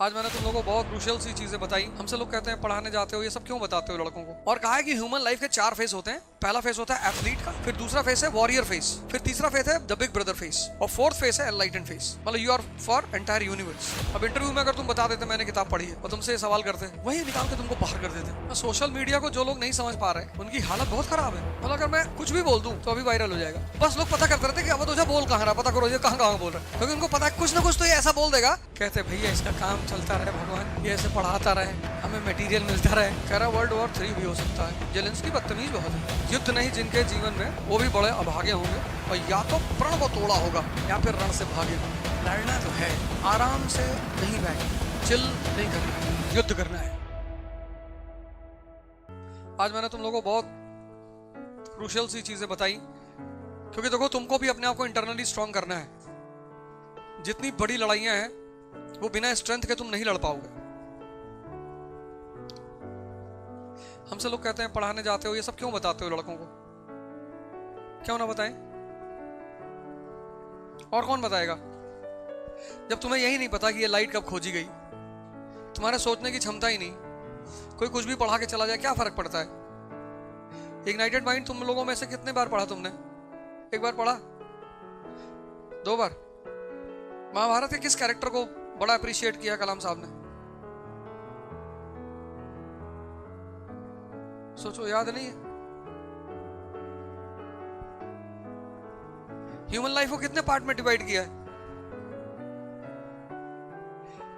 आज मैंने तुम लोगों को बहुत क्रूशियल सी चीजें बताई। हमसे लोग कहते हैं पढ़ाने जाते हो, ये सब क्यों बताते हो लड़कों को। और कहा है कि ह्यूमन लाइफ के 4 फेस होते हैं। पहला फेस होता है एथलीट का, फिर दूसरा फेस है वॉरियर फेस, फिर तीसरा फेस है द बिग ब्रदर फेस, और फोर्थ फेस है एनलाइटेंड फेस। मतलब you are for entire universe. अब इंटरव्यू में अगर तुम बता देते मैंने किताब पढ़ी है और तुमसे सवाल करते, वही निकाल के तुमको बाहर कर देते। सोशल मीडिया को जो लोग नहीं समझ पा रहे उनकी हालत बहुत खराब है। मतलब अगर मैं कुछ भी बोल दूं तो अभी वायरल हो जाएगा। बस लोग पता करते रहते कि अब तुझे बोल कहाँ रहा, पता करो ये कहाँ बोल रहा है, क्योंकि उनको पता है कुछ ना कुछ तो ये ऐसा बोल देगा। कहते भैया इसका काम चलता रहे, भगवान ये ऐसे पढ़ाता रहे, हमें मटेरियल मिलता रहे। कह रहा World War 3 भी हो सकता है। जेलेंस्की बदतमीज बहुत है। युद्ध नहीं जिनके जीवन में वो भी बड़े अभागे होंगे, और या तो प्रण को तोड़ा होगा या फिर रण से भागे। लड़ना तो है, आराम से नहीं बैठना, चिल नहीं करना है, युद्ध करना है। आज मैंने तुम लोगों को बहुत क्रूशियल सी चीजें बताई, क्योंकि देखो तुमको भी अपने आप को इंटरनली स्ट्रांग करना है। जितनी बड़ी लड़ाइयां हैं वो बिना स्ट्रेंथ के तुम नहीं लड़ पाओगे। हमसे लोग कहते हैं पढ़ाने जाते हो, ये सब क्यों बताते हो लड़कों को। क्यों ना बताएं, और कौन बताएगा जब तुम्हें यही नहीं पता कि ये लाइट कब खोजी गई। तुम्हारे सोचने की क्षमता ही नहीं। कोई कुछ भी पढ़ा के चला जाए, क्या फर्क पड़ता है। इग्नाइटेड माइंड तुम लोगों में से कितने बार पढ़ा तुमने? एक बार पढ़ा, 2 बार? महाभारत के किस कैरेक्टर को बड़ा अप्रिशिएट किया कलाम साहब ने? सोचो, याद नहीं है। ह्यूमन लाइफ को कितने पार्ट में डिवाइड किया है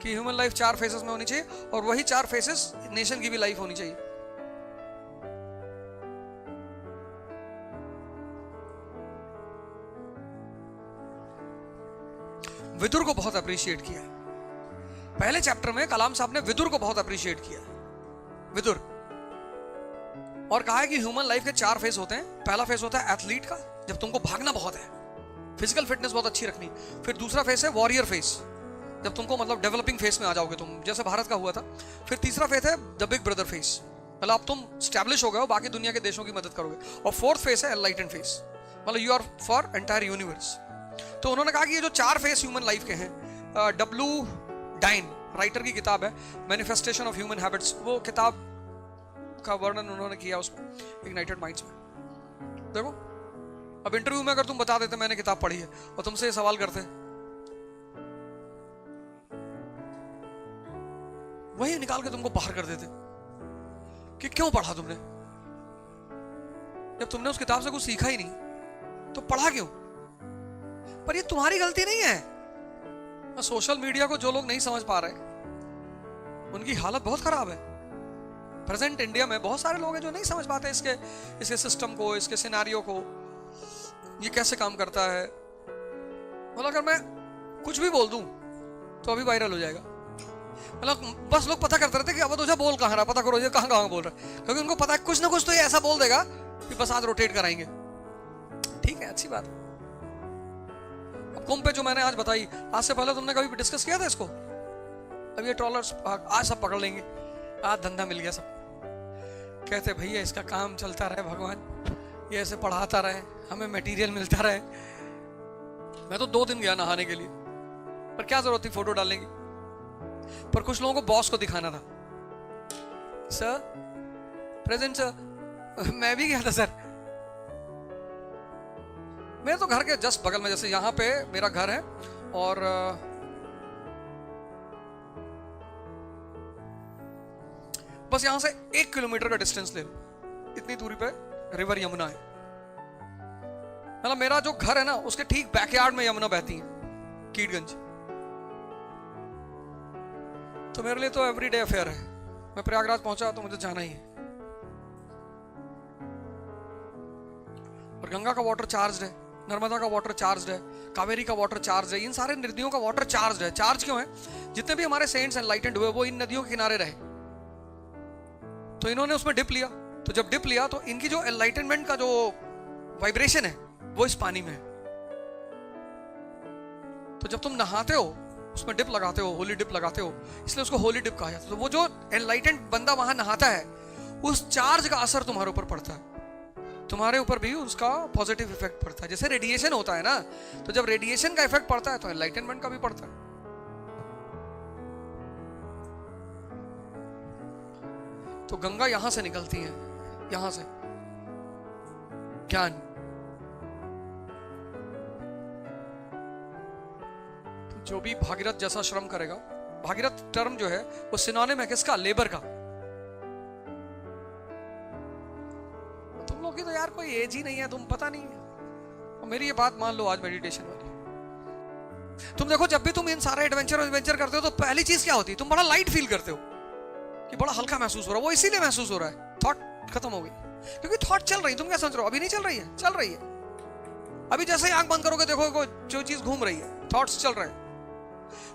कि ह्यूमन लाइफ 4 फेसेस में होनी चाहिए, और वही 4 फेसेस नेशन की भी लाइफ होनी चाहिए। विदुर को बहुत अप्रिशिएट किया। पहले चैप्टर में कलाम साहब ने विदुर को बहुत अप्रिशिएट किया। विदुर, और कहा है कि ह्यूमन लाइफ के 4 फेस होते हैं। पहला फेस होता है एथलीट का, जब तुमको भागना बहुत है, फिजिकल फिटनेस बहुत अच्छी रखनी। फिर दूसरा फेस है वॉरियर फेस, जब तुमको मतलब डेवलपिंग फेस में आ जाओगे तुम, जैसे भारत का हुआ था। फिर तीसरा फेस है द बिग ब्रदर फेस, मतलब अब तुम स्टैब्लिश हो गए हो, बाकी दुनिया के देशों की मदद करोगे। और फोर्थ फेस है एनलाइटेंड फेस, मतलब you are for entire universe. तो उन्होंने कहा कि ये जो 4 फेस ह्यूमन लाइफ के हैं, डब्ल्यू डाइन राइटर की किताब है मैनिफेस्टेशन ऑफ ह्यूमन हैबिट्स, वो किताब का वर्णन उन्होंने किया उसमें इग्नाइटेड माइंड्स में। देखो, अब इंटरव्यू में अगर तुम बता देते मैंने किताब पढ़ी है और तुमसे सवाल करते, वही निकाल के तुमको बाहर कर देते कि क्यों पढ़ा तुमने। जब तुमने उस किताब से कुछ सीखा ही नहीं तो पढ़ा क्यों। पर ये तुम्हारी गलती नहीं है। सोशल मीडिया को जो लोग नहीं समझ पा रहे उनकी हालत बहुत खराब है। प्रेजेंट इंडिया में बहुत सारे लोग हैं जो नहीं समझ पाते इसके सिस्टम को, इसके सिनेरियो को, ये कैसे काम करता है। मतलब अगर मैं कुछ भी बोल दूं तो अभी वायरल हो जाएगा। मतलब बस लोग पता करते रहते कि अब तुझे बोल कहाँ रहा, पता करो ये कहाँ बोल रहा है, क्योंकि उनको पता है कुछ ना कुछ तो ये ऐसा बोल देगा कि बस आज रोटेट कराएंगे। ठीक है, अच्छी बात। अब कुंभ पे जो मैंने आज बताई, आज से पहले तुमने कभी डिस्कस किया था इसको? अब ये ट्रॉलर्स आज सब पकड़ लेंगे, आज धंधा मिल गया सब। कहते भैया इसका काम चलता रहे, भगवान ये ऐसे पढ़ाता रहे, हमें मटेरियल मिलता रहे। मैं तो 2 दिन गया नहाने के लिए, पर क्या जरूरत थी फोटो डालने की। पर कुछ लोगों को बॉस को दिखाना था। सर प्रेजेंट सर, मैं भी गया था सर। मेरे तो घर के जस्ट बगल में, जैसे यहाँ पे मेरा घर है और बस यहां से 1 किलोमीटर का डिस्टेंस ले लो, इतनी दूरी पे रिवर यमुना है। मतलब मेरा जो घर है ना, उसके ठीक बैकयार्ड में यमुना बहती है, कीटगंज। तो मेरे लिए तो एवरीडे अफेयर है। मैं प्रयागराज पहुंचा तो मुझे जाना ही है। और गंगा का वाटर चार्ज है, नर्मदा का वाटर चार्ज है, कावेरी का वाटर चार्ज है। इन सारे नदियों का वाटर चार्ज है। चार्ज क्यों है? जितने भी हमारे सेंट्स एनलाइटेंड हुए वो इन नदियों के किनारे रहे, तो इन्होंने उसमें डिप लिया। तो जब डिप लिया तो इनकी जो एनलाइटनमेंट का जो वाइब्रेशन है वो इस पानी में है। तो जब तुम नहाते हो उसमें डिप लगाते हो, होली डिप लगाते हो, इसलिए उसको होली डिप कहा जाता है। तो वो जो एनलाइटेंड बंदा वहां नहाता है, उस चार्ज का असर तुम्हारे ऊपर पड़ता है, तुम्हारे ऊपर भी उसका पॉजिटिव इफेक्ट पड़ता है। जैसे रेडिएशन होता है ना, तो जब रेडिएशन का इफेक्ट पड़ता है तो एनलाइटनमेंट का भी पड़ता है। तो गंगा यहां से निकलती है, यहां से ज्ञान। तो जो भी भागीरथ जैसा श्रम करेगा, भागीरथ टर्म जो है वो सिनोनिम है किसका? लेबर का। तुम लोग की तो यार कोई एज ही नहीं है, तुम पता नहीं है। और मेरी ये बात मान लो आज मेडिटेशन वाली, तुम देखो जब भी तुम इन सारे एडवेंचर करते हो तो पहली चीज क्या होती है? तुम बड़ा लाइट फील करते हो कि बड़ा हल्का महसूस हो रहा है। वो इसीलिए महसूस हो रहा है, थॉट खत्म हो गई, क्योंकि थॉट चल रही। तुम क्या समझ रहे हो? अभी नहीं चल रही है, चल रही है। अभी जैसे ही आंख बंद करोगे देखो जो चीज घूम रही है, थॉट्स चल रहे हैं।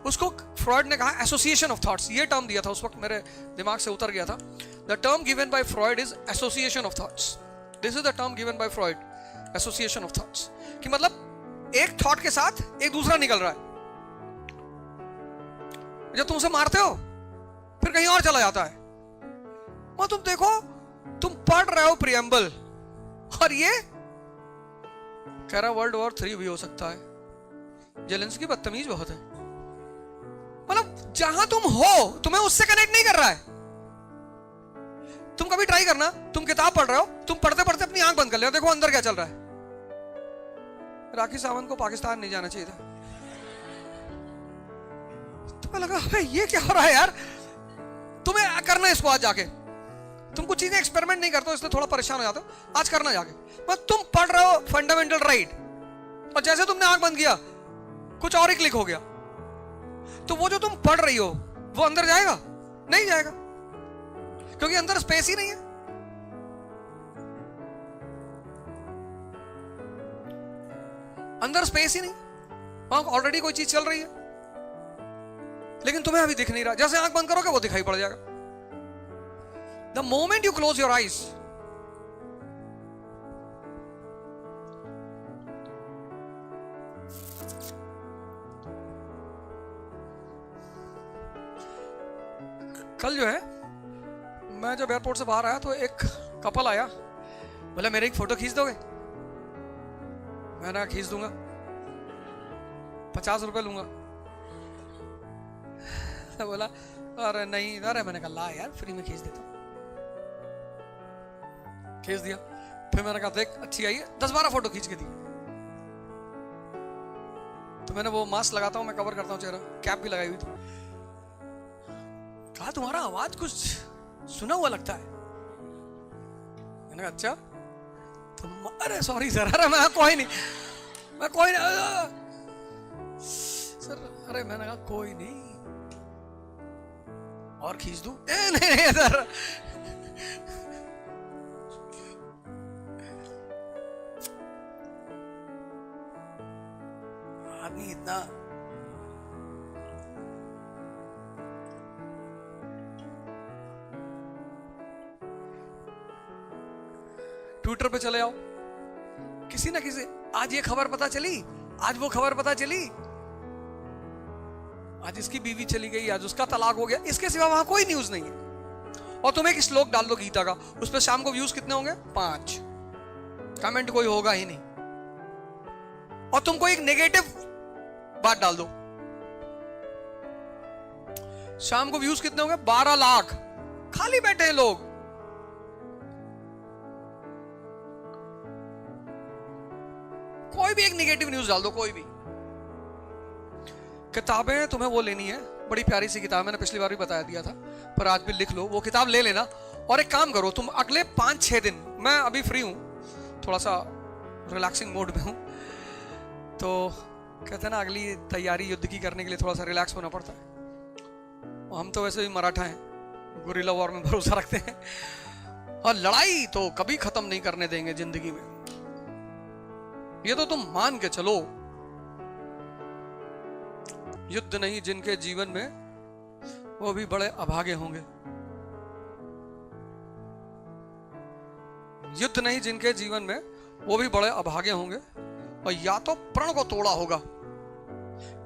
उसको फ्रॉइड ने कहा एसोसिएशन ऑफ थॉट्स, ये टर्म दिया था उस वक्त, मेरे दिमाग से उतर गया था। The term given by Freud is association of thoughts. This is the term given by Freud, association of thoughts. कि मतलब एक थॉट के साथ एक दूसरा निकल रहा है। जब तुम उसे मारते हो फिर कहीं और चला जाता है। वो तुम देखो, तुम पढ़ रहे हो प्रियम्बल और ये कह रहा वर्ल्ड वॉर 3 भी हो सकता है। जेलेंस्की बदतमीज बहुत है। मतलब जहां तुम हो तुम्हें उससे कनेक्ट नहीं कर रहा है। तुम कभी ट्राई करना, तुम किताब पढ़ रहे हो, तुम पढ़ते पढ़ते अपनी आंख बंद कर ले, देखो अंदर क्या चल रहा है। राखी सावंत को पाकिस्तान नहीं जाना चाहिए था। तुम्हें लगा भाई ये क्या हो रहा है यार। तुम्हें करना है इसको आज जाके। तुम कुछ चीजें एक्सपेरिमेंट नहीं करते हो, इसलिए थोड़ा परेशान हो जाते हो। आज करना जाके। बस तुम पढ़ रहे हो फंडामेंटल राइट, और जैसे तुमने आंख बंद किया कुछ और ही क्लिक हो गया, तो वो जो तुम पढ़ रही हो वो अंदर जाएगा? नहीं जाएगा, क्योंकि अंदर स्पेस ही नहीं है। अंदर स्पेस ही नहीं, वहां ऑलरेडी कोई चीज चल रही है, लेकिन तुम्हें अभी दिख नहीं रहा। जैसे आंख बंद करोगे वो दिखाई पड़ जाएगा। The moment you close your eyes, कल जो है मैं जब एयरपोर्ट से बाहर आया तो एक कपल आया, बोला मेरे एक फोटो खींच दोगे? मैंने खींच दूंगा, 50 रुपए लूंगा। बोला अरे नहीं, अरे मैंने कहा ला यार फ्री में खींच देता हूं। खींच दिया। फिर मैंने कहा देख अच्छी आई है, 10-12 फोटो खींच के दी। तो मैंने वो मास्क लगाता हूं, मैं कवर करता हूं चेहरा, कैप भी लगाई हुई थी। कहा तुम्हारा आवाज कुछ सुना हुआ लगता है। मैंने कहा अच्छा तुम, अरे सॉरी सर, अरे मैं कोई नहीं, मैं कोई नहीं सर, अरे मैंने कहा कोई नहीं और खींच दूं? नहीं सर। आदमी इतना ट्विटर पे चले आओ, किसी ना किसी, आज ये खबर पता चली, आज वो खबर पता चली, आज इसकी बीवी चली गई, आज उसका तलाक हो गया, इसके सिवा वहां कोई न्यूज नहीं है। और तुम एक श्लोक डाल दो गीता का, उस पर शाम को व्यूज कितने होंगे? 5। कमेंट कोई होगा ही नहीं। और तुम कोई एक नेगेटिव बात डाल दो, शाम को व्यूज कितने होंगे? 12 लाख। खाली बैठे हैं लोग। कोई भी एक नेगेटिव न्यूज डाल दो, कोई भी। किताबें तुम्हें वो लेनी है, बड़ी प्यारी सी किताब, मैंने पिछली बार भी बता दिया था, पर आज भी लिख लो, वो किताब ले लेना। और एक काम करो, तुम अगले 5-6 दिन, मैं अभी फ्री हूं, थोड़ा सा रिलैक्सिंग मोड में हूं, तो कहते हैं ना अगली तैयारी युद्ध की करने के लिए थोड़ा सा रिलैक्स होना पड़ता है। हम तो वैसे भी मराठा हैं, गुरिल्ला वॉर में भरोसा रखते हैं, और लड़ाई तो कभी खत्म नहीं करने देंगे जिंदगी में, ये तो तुम मान के चलो। युद्ध नहीं जिनके जीवन में वो भी बड़े अभागे होंगे। युद्ध नहीं जिनके जीवन में वो भी बड़े अभागे होंगे, और या तो प्रण को तोड़ा होगा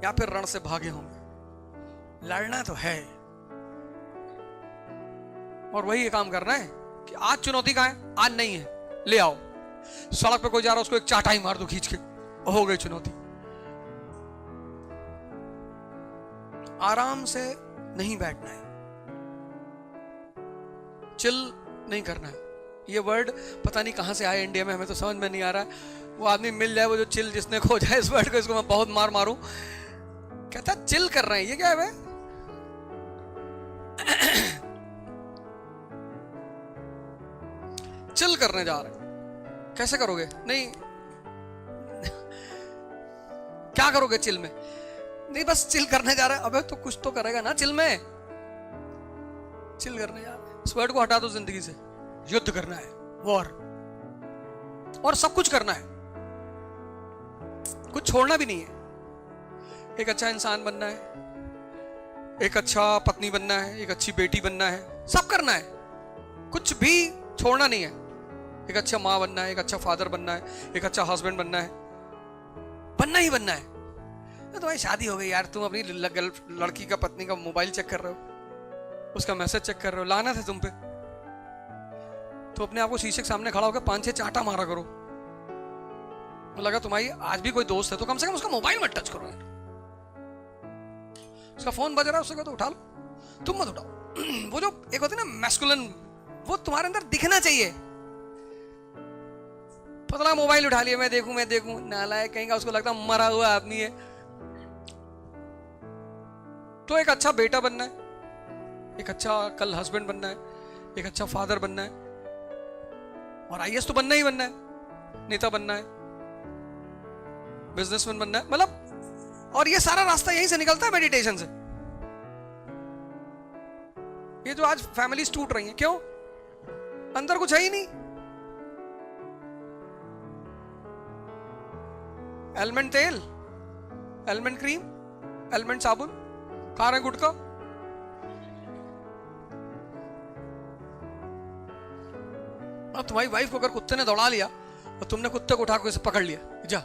या फिर रण से भागे होंगे। लड़ना तो है, और वही काम करना है कि आज चुनौती कहां है? आज नहीं है, ले आओ। सड़क पे कोई जा रहा है उसको एक चाटाई मार दो खींच के, हो गई चुनौती। आराम से नहीं बैठना है, चिल नहीं करना है। ये वर्ड पता नहीं कहां से आया इंडिया में, हमें तो समझ में नहीं आ रहा है। वो आदमी मिल जाए वो जो चिल जिसने खोजा है इस वर्ड को, इसको मैं बहुत मार मारूं। कहता चिल कर रहे हैं, ये क्या है भाई? चिल करने जा रहे हैं, कैसे करोगे? नहीं क्या करोगे चिल में? नहीं बस चिल करने जा रहा है। अबे तो कुछ तो करेगा ना चिल में। चिल करने जा रहा है, इस वर्ड को हटा दो जिंदगी से। युद्ध करना है, वॉर, और सब कुछ करना है, कुछ छोड़ना भी नहीं है। एक अच्छा इंसान बनना है, एक अच्छा पत्नी बनना है, एक अच्छी बेटी बनना है, सब करना है, कुछ भी छोड़ना नहीं है। एक अच्छा माँ बनना है, एक अच्छा फादर बनना है, एक अच्छा हस्बैंड बनना है, बनना ही बनना है। तो तुम्हारी शादी हो गई यार, तुम अपनी लड़की का, पत्नी का मोबाइल चेक कर रहे हो, उसका मैसेज चेक कर रहे हो, लानत है तुम पे। तो अपने आप को शीशे के सामने खड़ा होकर 5-6 चांटा मारा करो। तो लगा तुम्हारी आज भी कोई दोस्त है तो कम से कम उसका मोबाइल मत टच करो यार। उसका फोन बज रहा है, उससे तो उठा लो, तुम मत उठाओ। वो जो एक होती है ना मैस्कुलिन, वो तुम्हारे अंदर दिखना चाहिए। पता लगा मोबाइल उठा लिया, मैं देखूं, नालायक कहीं का, उसको लगता मरा हुआ आदमी है। तो एक अच्छा बेटा बनना है, एक अच्छा कल हस्बैंड बनना है, एक अच्छा फादर बनना है, और आईएएस तो बनना ही बनना है, नेता बनना है, बिजनेसमैन बनना है, मतलब। और ये सारा रास्ता यहीं से निकलता है, मेडिटेशन से। ये जो आज फैमिलीज टूट रही हैं, क्यों? अंदर कुछ है ही नहीं। एलमेंट तेल, एलमेंट क्रीम, एलमेंट साबुन, खा रहे गुटखा। और तुम्हारी वाइफ को अगर कुत्ते ने दौड़ा लिया और तुमने कुत्ते को उठा के उसे पकड़ लिया, जा,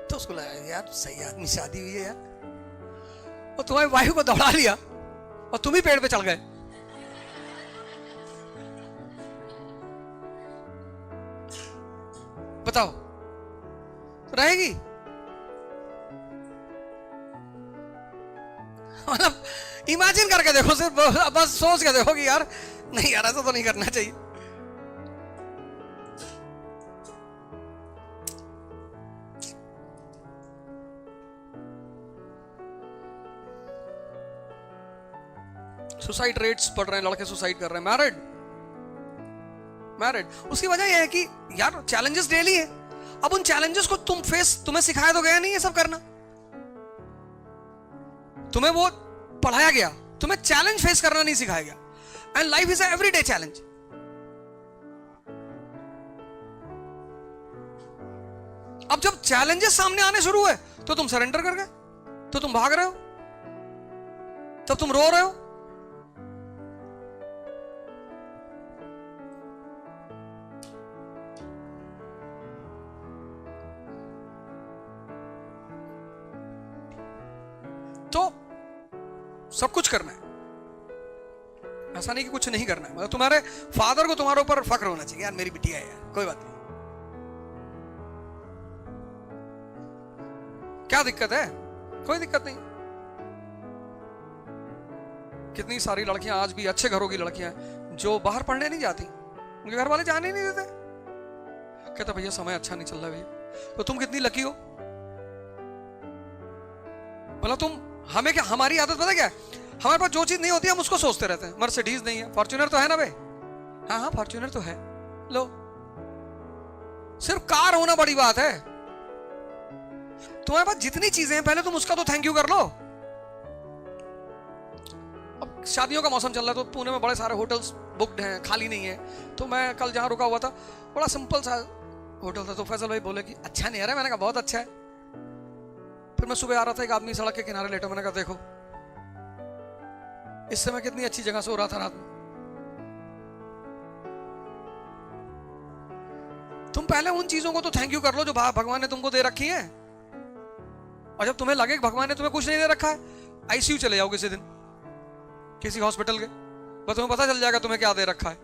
तो उसको लगा यार सही आदमी शादी हुई है यार। और तुम्हारी वाइफ को दौड़ा लिया और तुम ही पेड़ पे चढ़ गए, बताओ तो रहेगी? मतलब इमेजिन करके देखो, सिर्फ बस सोच के देखो कि यार नहीं यार ऐसा तो नहीं करना चाहिए। सुसाइड रेट्स बढ़ रहे हैं, लड़के सुसाइड कर रहे हैं, मैरिड। उसकी वजह यह है कि यार चैलेंजेस डेली है। अब उन चैलेंजेस को तुम्हें सिखाया तो गया नहीं ये सब करना, तुम्हें वो पढ़ाया गया, तुम्हें चैलेंज फेस करना नहीं सिखाया गया। And life is an everyday challenge. अब जब चैलेंजेस सामने आने शुरू हुए तो तुम सरेंडर कर गए, तो तुम भाग रहे हो, तब तुम रो रहे हो। तो सब कुछ करना है, ऐसा नहीं कि कुछ नहीं करना है। मतलब तुम्हारे फादर को तुम्हारे ऊपर फक्र होना चाहिए, यार मेरी बिटिया है यार, कोई बात नहीं, क्या दिक्कत है? कोई दिक्कत नहीं। कितनी सारी लड़कियां आज भी अच्छे घरों की लड़कियां हैं जो बाहर पढ़ने नहीं जाती, उनके घर वाले जाने नहीं देते, कहते भैया समय अच्छा नहीं चल रहा भैया। तो तुम कितनी लकी हो। मतलब तुम, हमें क्या, हमारी आदत पता क्या है, हमारे पास जो चीज नहीं होती हम उसको सोचते रहते हैं। मर्सिडीज नहीं है, फॉर्च्यूनर तो है ना भाई, हाँ फॉर्च्यूनर तो है, लो। सिर्फ कार होना बड़ी बात है। तुम्हारे पास जितनी चीजें हैं पहले तुम उसका तो थैंक यू कर लो। अब शादियों का मौसम चल रहा है तो पुणे में बड़े सारे होटल्स बुक्ड हैं, खाली नहीं है। तो मैं कल जहां रुका हुआ था बड़ा सिंपल सा होटल था, तो फैसल भाई बोले कि अच्छा नहीं आ रहा है, मैंने कहा बहुत अच्छा है। फिर मैं सुबह आ रहा था, एक आदमी सड़क के किनारे लेटा, मैंने कहा देखो इस समय कितनी अच्छी जगह से हो रहा था रात में। तुम पहले उन चीजों को तो थैंक यू कर लो जो भगवान ने तुमको दे रखी है। और जब तुम्हें लगे कि भगवान ने तुम्हें कुछ नहीं दे रखा है, आईसीयू चले जाओ किसी दिन, किसी हॉस्पिटल के, बस तुम्हें पता चल जाएगा तुम्हें क्या दे रखा है।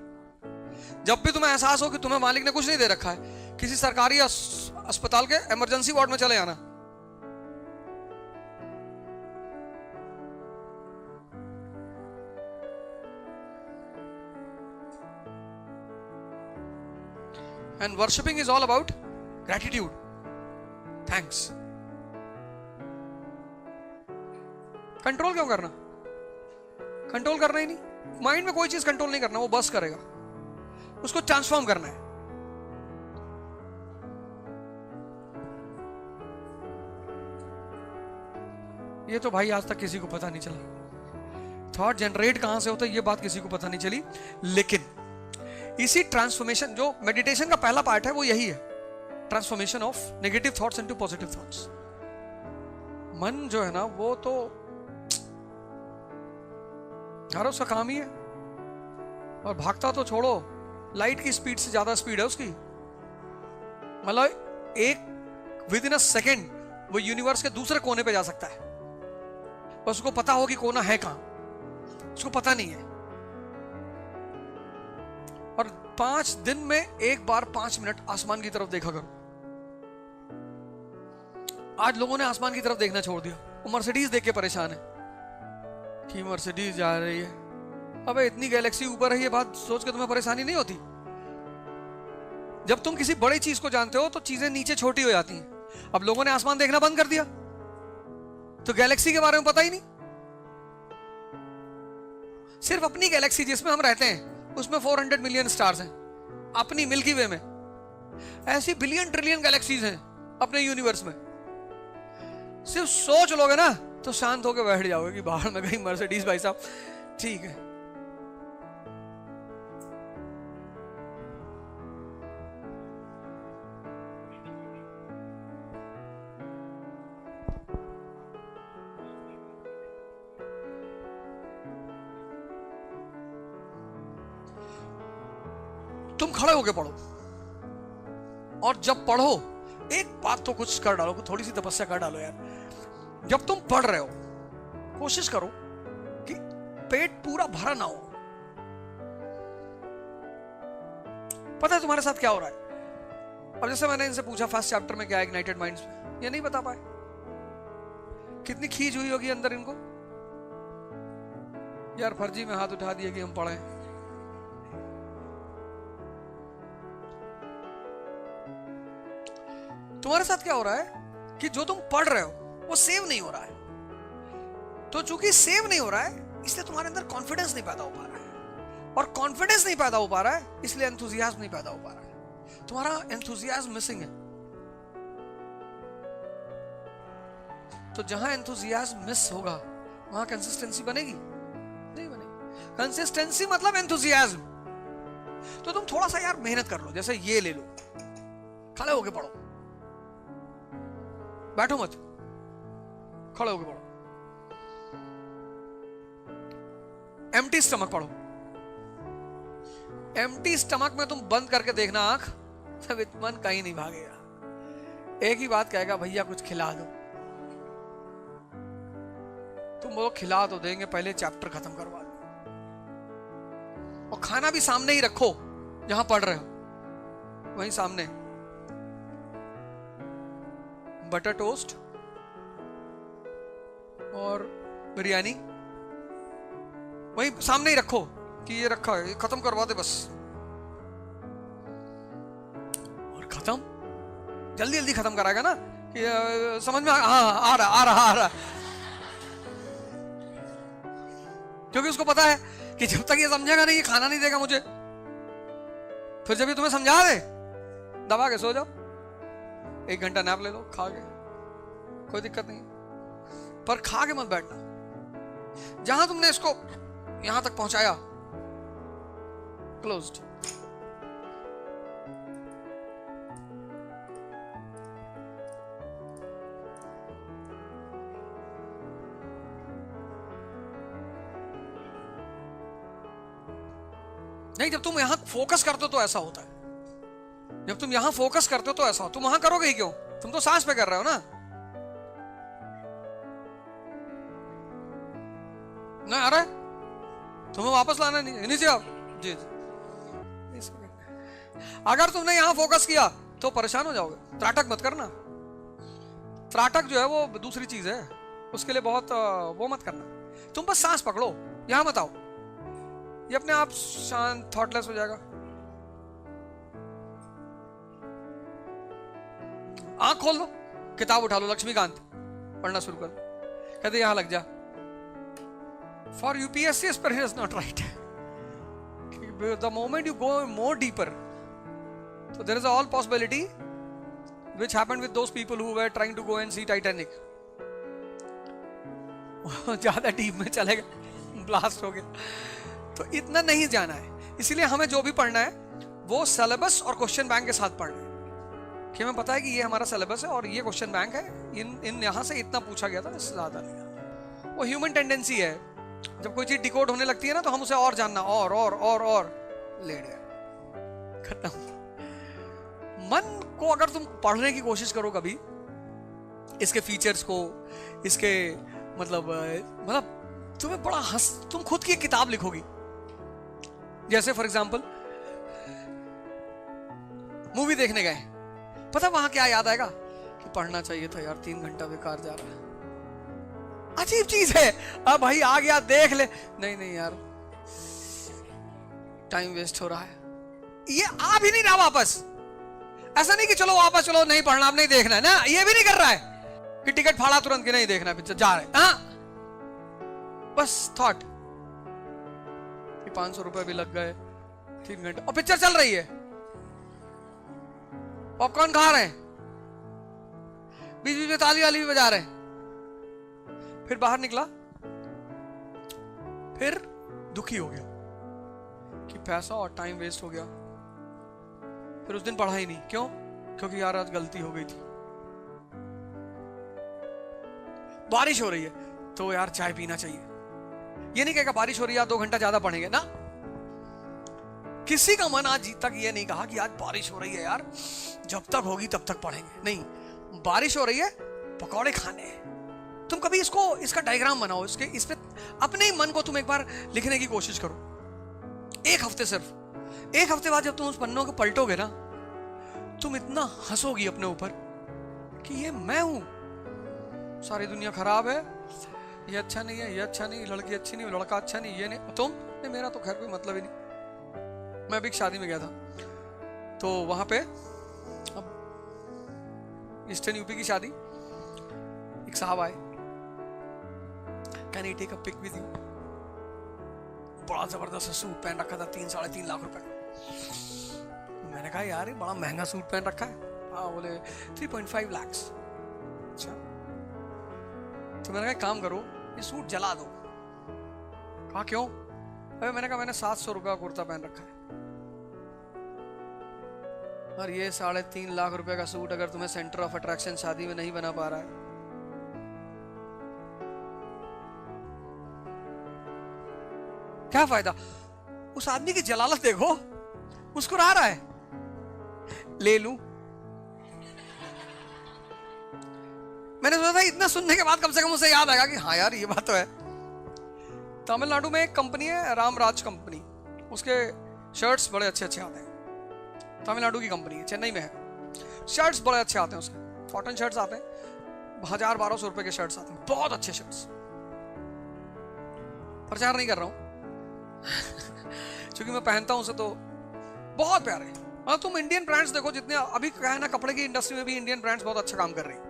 जब भी तुम्हें एहसास हो कि तुम्हें मालिक ने कुछ नहीं दे रखा है, किसी सरकारी अस्पताल के इमरजेंसी वार्ड में चले आना। And worshipping is all about gratitude, thanks. Control क्यों करना? कंट्रोल करना ही नहीं। माइंड में कोई चीज कंट्रोल नहीं करना, वो बस करेगा, उसको ट्रांसफॉर्म करना है। ये तो भाई आज तक किसी को पता नहीं चला, थॉट जनरेट कहां से होता है ये बात किसी को पता नहीं चली। लेकिन इसी ट्रांसफॉर्मेशन, जो मेडिटेशन का पहला पार्ट है वो यही है, transformation of negative thoughts into positive thoughts. मन जो है ना वो तो यार उसका काम ही है, और भागता तो छोड़ो, लाइट की स्पीड से ज्यादा स्पीड है उसकी। मतलब एक विद इन अ सेकेंड वो यूनिवर्स के दूसरे कोने पे जा सकता है, बस उसको पता हो कि कोना है कहां, उसको पता नहीं है। और 5 दिन में एक बार 5 मिनट आसमान की तरफ देखा करो। आज लोगों ने आसमान की तरफ देखना छोड़ दिया, वो मर्सिडीज देख के परेशान है कि मर्सिडीज जा रही है। अबे इतनी गैलेक्सी ऊपर है, ये बात सोच के तुम्हें परेशानी नहीं होती? जब तुम किसी बड़ी चीज को जानते हो तो चीजें नीचे छोटी हो जाती हैं। अब लोगों ने आसमान देखना बंद कर दिया तो गैलेक्सी के बारे में पता ही नहीं। सिर्फ अपनी गैलेक्सी जिसमें हम रहते हैं उसमें 400 मिलियन स्टार्स हैं, अपनी मिल्की वे में ऐसी बिलियन ट्रिलियन गैलेक्सीज हैं अपने यूनिवर्स में। सिर्फ सोच लोगे ना तो शांत होकर बैठ जाओगे कि बाहर में कहीं मर्सिडीज भाई साहब ठीक है। तुम खड़े होके पढ़ो, और जब पढ़ो एक बात तो कुछ कर डालो, थोड़ी सी तपस्या कर डालो यार। जब तुम पढ़ रहे हो कोशिश करो कि पेट पूरा भरा ना हो। पता है तुम्हारे साथ क्या हो रहा है? अब जैसे मैंने इनसे पूछा फर्स्ट चैप्टर में क्या है इग्नाइटेड माइंड्स में, ये नहीं बता पाए। कितनी खींच हुई होगी अंदर इनको, यार फर्जी में हाथ उठा दिए कि हम पढ़े। तुम्हारे साथ क्या हो रहा है कि जो तुम पढ़ रहे हो वो सेव नहीं हो रहा है। तो चूंकि सेव नहीं हो रहा है इसलिए तुम्हारे अंदर कॉन्फिडेंस नहीं पैदा हो पा रहा है, और कॉन्फिडेंस नहीं पैदा हो पा रहा है इसलिए एंथुसियाज्म नहीं पैदा हो पा रहा है। तुम्हारा एंथुसियाज्म मिसिंग है। तो जहां एंथुसियाज्म मिस होगा वहां कंसिस्टेंसी बनेगी? नहीं बनेगी। कंसिस्टेंसी मतलब एंथुसियाज्म। तो तुम थोड़ा सा यार मेहनत कर लो, जैसे ये ले लो, खड़े होके पढ़ो, बैठो मत, खड़े होके पढ़ो। एम्प्टी स्टमक पढ़ो। एम्प्टी स्टमक में तुम बंद करके देखना आंख, तब मन कहीं नहीं भागेगा। एक ही बात कहेगा, भैया कुछ खिला दो। तुम बोलो खिला तो देंगे, पहले चैप्टर खत्म करवा दो। और खाना भी सामने ही रखो जहां पढ़ रहे हो, वहीं सामने बटर टोस्ट और बिरयानी वहीं सामने ही रखो कि ये रखा है, ये खत्म करवा दे बस। और खत्म, जल्दी जल्दी खत्म कराएगा ना कि समझ में आ रहा। क्योंकि उसको पता है कि जब तक ये समझेगा नहीं, ये खाना नहीं देगा मुझे। फिर जब ये तुम्हें समझा दे, दबा के सो जाओ, 1 घंटा नैप ले लो खा के, कोई दिक्कत नहीं। पर खा के मत बैठना। जहां तुमने इसको यहां तक पहुंचाया, क्लोज्ड। नहीं, जब तुम यहां फोकस करते हो तो ऐसा होता है। जब तुम यहां फोकस करते हो तो ऐसा हो। तुम वहां करोगे ही क्यों? तुम तो सांस पे कर रहे हो ना। ना आ रहा है, तुम्हें वापस लाना नहीं, नीचे आओ जी। अगर तुमने यहां फोकस किया तो परेशान हो जाओगे। त्राटक मत करना। त्राटक जो है वो दूसरी चीज है, उसके लिए बहुत वो मत करना। तुम बस सांस पकड़ो, यहां मत आओ, ये अपने आप शांत थॉटलेस हो जाएगा। आंख खोल लो, किताब उठा लो, लक्ष्मीकांत पढ़ना शुरू कर, कहते यहां लग जा। For UPSC aspirant is not right. The moment you go more deeper, so there is all possibility which happened with those people who were trying to go and see Titanic. ज्यादा डीप में चले गए, blast हो गया। तो इतना नहीं जाना है, इसीलिए हमें जो भी पढ़ना है वो सिलेबस और क्वेश्चन बैंक के साथ पढ़ना है, कि हमें पता है कि ये हमारा सिलेबस है और ये क्वेश्चन बैंक है, इन यहां से इतना पूछा गया था, इससे ज्यादा नहीं। वो ह्यूमन टेंडेंसी है, जब कोई चीज डिकोड होने लगती है ना तो हम उसे और जानना, और लेट गया, खत्म। मन को अगर तुम पढ़ने की कोशिश करो कभी, इसके फीचर्स को, इसके मतलब तुम्हें बड़ा तुम खुद की एक किताब लिखोगी। जैसे फॉर एग्जांपल मूवी देखने गए, पता वहां क्या याद आएगा कि पढ़ना चाहिए था यार, 3 घंटा बेकार जा रहा है। अजीब चीज है, अब भाई आ गया देख ले, नहीं यार टाइम वेस्ट हो रहा है, ये आ भी नहीं रहा वापस। ऐसा नहीं कि चलो वापस चलो, नहीं पढ़ना, अब नहीं देखना है ना, ये भी नहीं कर रहा है कि टिकट फाड़ा तुरंत कि नहीं देखना पिक्चर, जा रहे हैं। हाँ, बस थॉट कि 500 रुपए भी लग गए, 3 घंटे और पिक्चर चल रही है, पॉपकॉर्न खा रहे हैं, बीच बीच में ताली वाली भी बजा रहे हैं। फिर बाहर निकला, फिर दुखी हो गया कि पैसा और टाइम वेस्ट हो गया। फिर उस दिन पढ़ा ही नहीं, क्यों? क्योंकि यार आज गलती हो गई थी। बारिश हो रही है तो यार चाय पीना चाहिए, ये नहीं कहेगा बारिश हो रही है 2 घंटा ज्यादा पढ़ेंगे ना। किसी का मन आज तक ये नहीं कहा कि आज बारिश हो रही है यार, जब तक होगी तब तक पढ़ेंगे, नहीं, बारिश हो रही है पकौड़े खाने हैं। तुम कभी इसका डायग्राम बनाओ, इस पे अपने ही मन को तुम एक बार लिखने की कोशिश करो, 1 हफ्ते, सिर्फ 1 हफ्ते बाद जब तुम उस पन्नों को पलटोगे ना, तुम इतना हंसोगी अपने ऊपर कि ये मैं हूं, सारी दुनिया खराब है, ये अच्छा नहीं है, ये अच्छा नहीं, लड़की अच्छी नहीं, लड़का अच्छा नहीं, ये नहीं, तुम नहीं, मेरा तो खैर कोई मतलब ही नहीं। मैं अभी एक शादी में गया था, तो वहां पे अब ईस्टर्न यूपी की शादी, एक साहब आए, can I take a pic with you. बड़ा जबरदस्त सूट पहन रखा था, 3-3.5 लाख रुपए का। मैंने कहा यार ये बड़ा महंगा सूट पहन रखा है। हाँ, बोले 3.5 लाख। अच्छा, तो मैंने कहा काम करो, ये सूट जला दो। कहा क्यों? अरे मैंने कहा मैंने 700 रुपए का कुर्ता पहन रखा है, और ये 3.5 लाख रुपए का सूट अगर तुम्हें सेंटर ऑफ अट्रैक्शन शादी में नहीं बना पा रहा है, क्या फायदा? उस आदमी की जलालत देखो, मुस्कुरा रहा है, ले लूं। मैंने सोचा था इतना सुनने के बाद कम से कम उसे याद आएगा कि हाँ यार ये बात तो है। तमिलनाडु में एक कंपनी है, रामराज कंपनी, उसके शर्ट्स बड़े अच्छे आते हैं। तमिलनाडु की कंपनी है, चेन्नई में है। शर्ट्स बड़े अच्छे आते हैं उसके, कॉटन शर्ट्स आते हैं, 1000-1200 रुपए के शर्ट्स आते हैं, बहुत अच्छे शर्ट्स। प्रचार नहीं कर रहा हूं क्योंकि मैं पहनता हूं उसे, तो बहुत प्यारे। मतलब तुम इंडियन ब्रांड्स देखो, जितने अभी क्या है ना, कपड़े की इंडस्ट्री में भी इंडियन ब्रांड्स बहुत अच्छा काम कर रही है।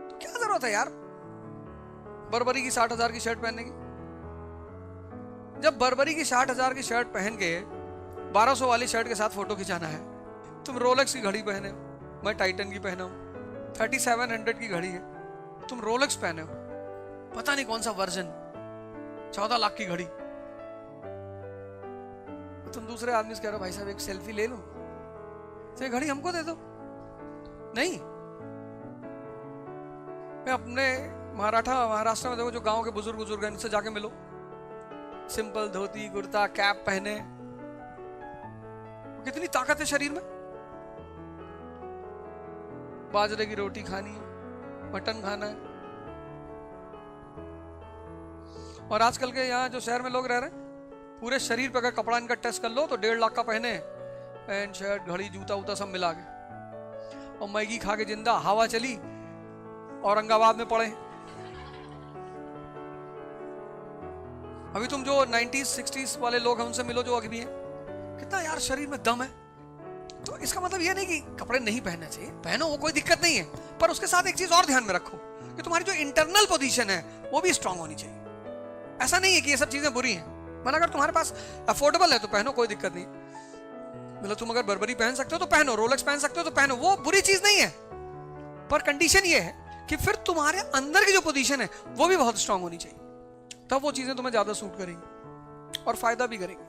तो क्या जरूरत है यार बर्बरी की 60,000 की शर्ट पहनने की? जब बर्बरी की 60,000 की शर्ट पहन के 1200 वाली शर्ट के साथ फोटो खिंचाना है, तुम रोलेक्स की घड़ी पहने हो, मैं टाइटन की पहना हूं, 3700 की घड़ी है, तुम रोलेक्स पहने हो, पता नहीं कौन सा वर्जन, 14 लाख की घड़ी। तुम दूसरे आदमी से कह रहे हो भाई साहब एक सेल्फी ले लो, तो ये घड़ी हमको दे दो। नहीं, मैं अपने महाराष्ट्र में देखो, जो गांव के बुजुर्ग हैं, इनसे जाके मिलो, सिंपल धोती कुर्ता कैप पहने, कितनी ताकत है शरीर में। बाजरे की रोटी खानी है, मटन खाना है। और आजकल के यहाँ जो शहर में लोग रह रहे हैं, पूरे शरीर पर अगर कपड़ा इनका टेस्ट कर लो तो 1.5 लाख का पहने, पैंट शर्ट घड़ी जूता उता सब मिला के, और मैगी खा के जिंदा, हवा चली औरंगाबाद में पड़े। अभी तुम जो 90s 60s वाले लोग हैं उनसे मिलो जो अभी भी हैं, कितना यार शरीर में दम है, तो इसका मतलब ये नहीं कि कपड़े नहीं पहनने चाहिए, पहनो, वो कोई दिक्कत नहीं है, पर उसके साथ एक चीज और ध्यान में रखो कि तुम्हारी जो इंटरनल पोजीशन है वो भी स्ट्रांग होनी चाहिए। ऐसा नहीं है कि ये सब चीजें बुरी हैं, मतलब अगर तुम्हारे पास अफोर्डेबल है तो पहनो, कोई दिक्कत नहीं। मतलब तुम अगर बर्बरी पहन सकते हो तो पहनो, रोलेक्स पहन सकते हो तो पहनो, वो बुरी चीज नहीं है, पर कंडीशन ये है कि फिर तुम्हारे अंदर की जो पोजीशन है वो भी बहुत स्ट्रांग होनी चाहिए, तब वो चीजें तुम्हें ज्यादा सूट करेंगी और फायदा भी करेंगी।